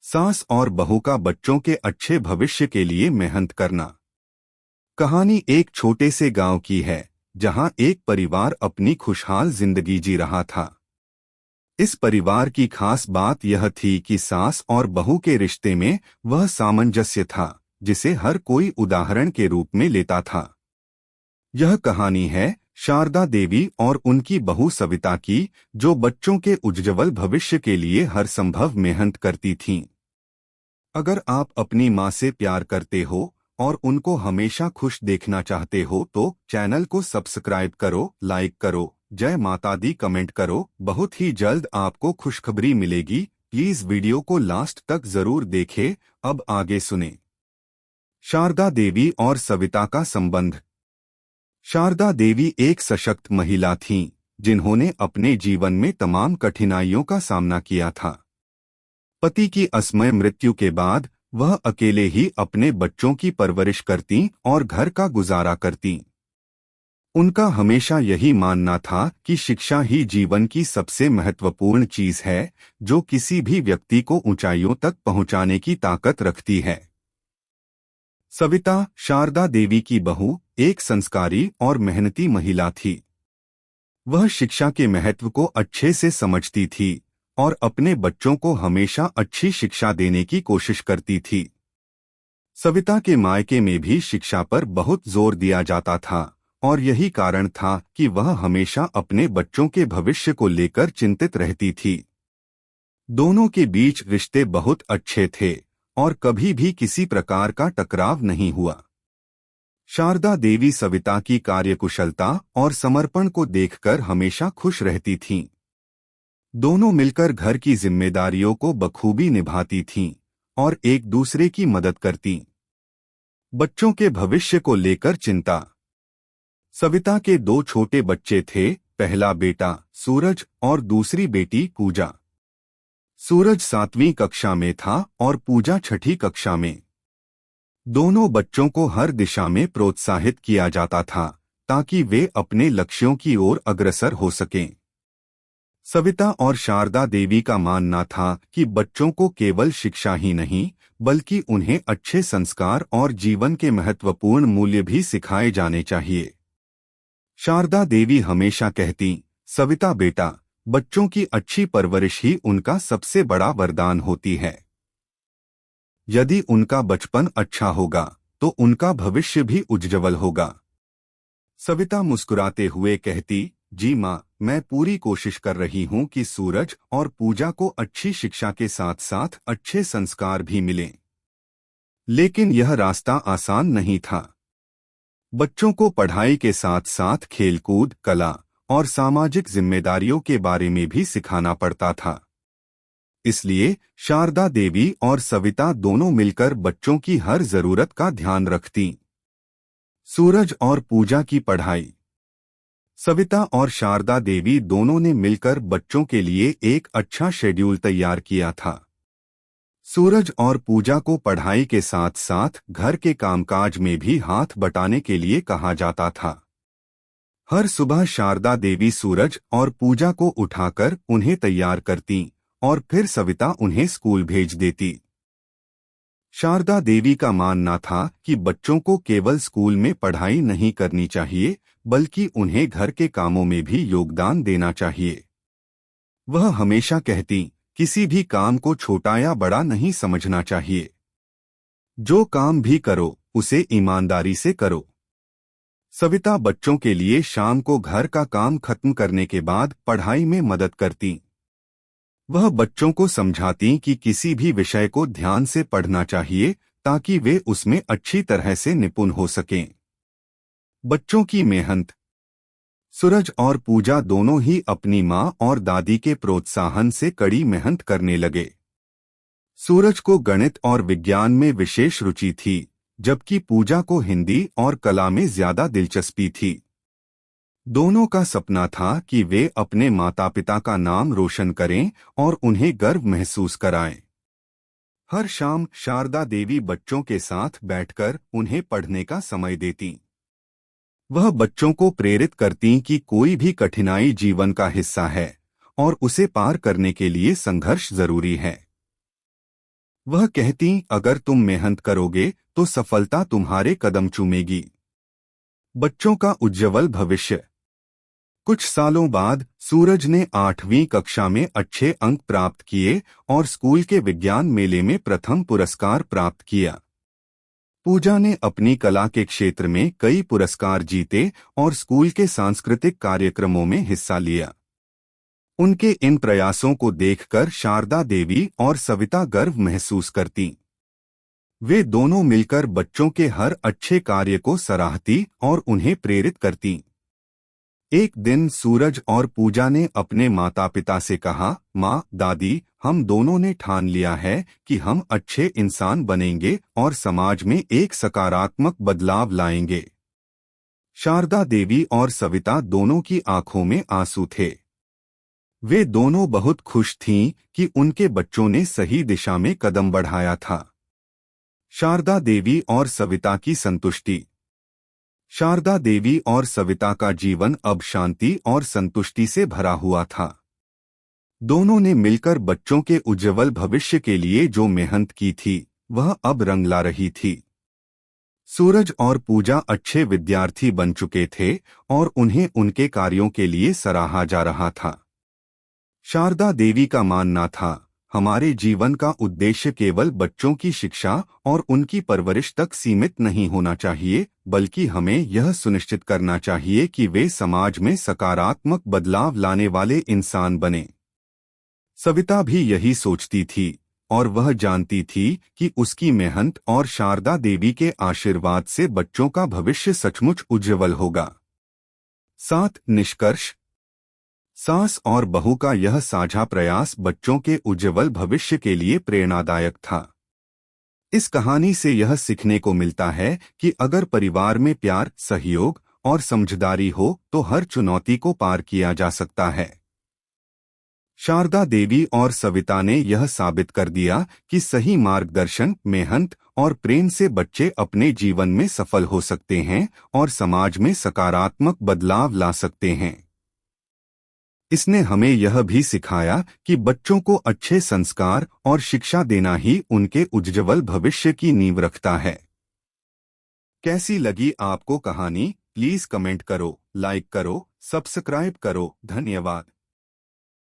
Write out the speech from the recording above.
सास और बहू का बच्चों के अच्छे भविष्य के लिए मेहनत करना। कहानी एक छोटे से गांव की है, जहां एक परिवार अपनी खुशहाल जिंदगी जी रहा था। इस परिवार की खास बात यह थी कि सास और बहू के रिश्ते में वह सामंजस्य था, जिसे हर कोई उदाहरण के रूप में लेता था। यह कहानी है शारदा देवी और उनकी बहू सविता की, जो बच्चों के उज्ज्वल भविष्य के लिए हर संभव मेहनत करती थीं। अगर आप अपनी माँ से प्यार करते हो और उनको हमेशा खुश देखना चाहते हो तो चैनल को सब्सक्राइब करो, लाइक करो, जय माता दी कमेंट करो। बहुत ही जल्द आपको खुशखबरी मिलेगी। प्लीज वीडियो को लास्ट तक जरूर देखें। अब आगे सुने। शारदा देवी और सविता का संबंध। शारदा देवी एक सशक्त महिला थीं, जिन्होंने अपने जीवन में तमाम कठिनाइयों का सामना किया था। पति की असमय मृत्यु के बाद वह अकेले ही अपने बच्चों की परवरिश करती और घर का गुजारा करती। उनका हमेशा यही मानना था कि शिक्षा ही जीवन की सबसे महत्वपूर्ण चीज है, जो किसी भी व्यक्ति को ऊंचाइयों तक पहुंचाने की ताकत रखती है। सविता, शारदा देवी की बहू, एक संस्कारी और मेहनती महिला थी। वह शिक्षा के महत्व को अच्छे से समझती थी और अपने बच्चों को हमेशा अच्छी शिक्षा देने की कोशिश करती थी। सविता के मायके में भी शिक्षा पर बहुत जोर दिया जाता था और यही कारण था कि वह हमेशा अपने बच्चों के भविष्य को लेकर चिंतित रहती थी। दोनों के बीच रिश्ते बहुत अच्छे थे और कभी भी किसी प्रकार का टकराव नहीं हुआ। शारदा देवी सविता की कार्यकुशलता और समर्पण को देखकर हमेशा खुश रहती थीं। दोनों मिलकर घर की जिम्मेदारियों को बखूबी निभाती थीं और एक दूसरे की मदद करतीं। बच्चों के भविष्य को लेकर चिंता। सविता के दो छोटे बच्चे थे, पहला बेटा सूरज और दूसरी बेटी पूजा। सूरज 7वीं कक्षा में था और पूजा 6ठी कक्षा में। दोनों बच्चों को हर दिशा में प्रोत्साहित किया जाता था ताकि वे अपने लक्ष्यों की ओर अग्रसर हो सकें। सविता और शारदा देवी का मानना था कि बच्चों को केवल शिक्षा ही नहीं, बल्कि उन्हें अच्छे संस्कार और जीवन के महत्वपूर्ण मूल्य भी सिखाए जाने चाहिए। शारदा देवी हमेशा कहती, सविता बेटा, बच्चों की अच्छी परवरिश ही उनका सबसे बड़ा वरदान होती है। यदि उनका बचपन अच्छा होगा तो उनका भविष्य भी उज्ज्वल होगा। सविता मुस्कुराते हुए कहती, जी माँ, मैं पूरी कोशिश कर रही हूँ कि सूरज और पूजा को अच्छी शिक्षा के साथ साथ अच्छे संस्कार भी मिलें। लेकिन यह रास्ता आसान नहीं था। बच्चों को पढ़ाई के साथ साथ खेलकूद, कला और सामाजिक जिम्मेदारियों के बारे में भी सिखाना पड़ता था। इसलिए शारदा देवी और सविता दोनों मिलकर बच्चों की हर जरूरत का ध्यान रखतीं। सूरज और पूजा की पढ़ाई। सविता और शारदा देवी दोनों ने मिलकर बच्चों के लिए एक अच्छा शेड्यूल तैयार किया था। सूरज और पूजा को पढ़ाई के साथ साथ घर के कामकाज में भी हाथ बटाने के लिए कहा जाता था। हर सुबह शारदा देवी सूरज और पूजा को उठाकर उन्हें तैयार करती और फिर सविता उन्हें स्कूल भेज देती। शारदा देवी का मानना था कि बच्चों को केवल स्कूल में पढ़ाई नहीं करनी चाहिए, बल्कि उन्हें घर के कामों में भी योगदान देना चाहिए। वह हमेशा कहती, किसी भी काम को छोटा या बड़ा नहीं समझना चाहिए। जो काम भी करो उसे ईमानदारी से करो। सविता बच्चों के लिए शाम को घर का काम खत्म करने के बाद पढ़ाई में मदद करती। वह बच्चों को समझाती कि किसी भी विषय को ध्यान से पढ़ना चाहिए ताकि वे उसमें अच्छी तरह से निपुण हो सकें। बच्चों की मेहनत। सूरज और पूजा दोनों ही अपनी माँ और दादी के प्रोत्साहन से कड़ी मेहनत करने लगे। सूरज को गणित और विज्ञान में विशेष रुचि थी, जबकि पूजा को हिंदी और कला में ज्यादा दिलचस्पी थी। दोनों का सपना था कि वे अपने माता पिता का नाम रोशन करें और उन्हें गर्व महसूस कराएं। हर शाम शारदा देवी बच्चों के साथ बैठकर उन्हें पढ़ने का समय देती। वह बच्चों को प्रेरित करती कि कोई भी कठिनाई जीवन का हिस्सा है और उसे पार करने के लिए संघर्ष जरूरी है। वह कहती, अगर तुम मेहनत करोगे तो सफलता तुम्हारे कदम चूमेगी। बच्चों का उज्ज्वल भविष्य। कुछ सालों बाद सूरज ने 8वीं कक्षा में अच्छे अंक प्राप्त किए और स्कूल के विज्ञान मेले में प्रथम पुरस्कार प्राप्त किया। पूजा ने अपनी कला के क्षेत्र में कई पुरस्कार जीते और स्कूल के सांस्कृतिक कार्यक्रमों में हिस्सा लिया। उनके इन प्रयासों को देखकर शारदा देवी और सविता गर्व महसूस करती। वे दोनों मिलकर बच्चों के हर अच्छे कार्य को सराहती और उन्हें प्रेरित करती। एक दिन सूरज और पूजा ने अपने माता पिता से कहा, माँ, दादी, हम दोनों ने ठान लिया है कि हम अच्छे इंसान बनेंगे और समाज में एक सकारात्मक बदलाव लाएंगे। शारदा देवी और सविता दोनों की आंखों में आंसू थे। वे दोनों बहुत खुश थीं कि उनके बच्चों ने सही दिशा में कदम बढ़ाया था। शारदा देवी और सविता की संतुष्टि। शारदा देवी और सविता का जीवन अब शांति और संतुष्टि से भरा हुआ था। दोनों ने मिलकर बच्चों के उज्ज्वल भविष्य के लिए जो मेहनत की थी वह अब रंग ला रही थी। सूरज और पूजा अच्छे विद्यार्थी बन चुके थे और उन्हें उनके कार्यों के लिए सराहा जा रहा था। शारदा देवी का मानना था, हमारे जीवन का उद्देश्य केवल बच्चों की शिक्षा और उनकी परवरिश तक सीमित नहीं होना चाहिए, बल्कि हमें यह सुनिश्चित करना चाहिए कि वे समाज में सकारात्मक बदलाव लाने वाले इंसान बने। सविता भी यही सोचती थी और वह जानती थी कि उसकी मेहनत और शारदा देवी के आशीर्वाद से बच्चों का भविष्य सचमुच उज्ज्वल होगा। 7 निष्कर्ष। सास और बहू का यह साझा प्रयास बच्चों के उज्ज्वल भविष्य के लिए प्रेरणादायक था। इस कहानी से यह सीखने को मिलता है कि अगर परिवार में प्यार, सहयोग और समझदारी हो तो हर चुनौती को पार किया जा सकता है। शारदा देवी और सविता ने यह साबित कर दिया कि सही मार्गदर्शन, मेहनत और प्रेम से बच्चे अपने जीवन में सफल हो सकते हैं और समाज में सकारात्मक बदलाव ला सकते हैं। इसने हमें यह भी सिखाया कि बच्चों को अच्छे संस्कार और शिक्षा देना ही उनके उज्ज्वल भविष्य की नींव रखता है। कैसी लगी आपको कहानी? प्लीज कमेंट करो, लाइक करो, सब्सक्राइब करो। धन्यवाद।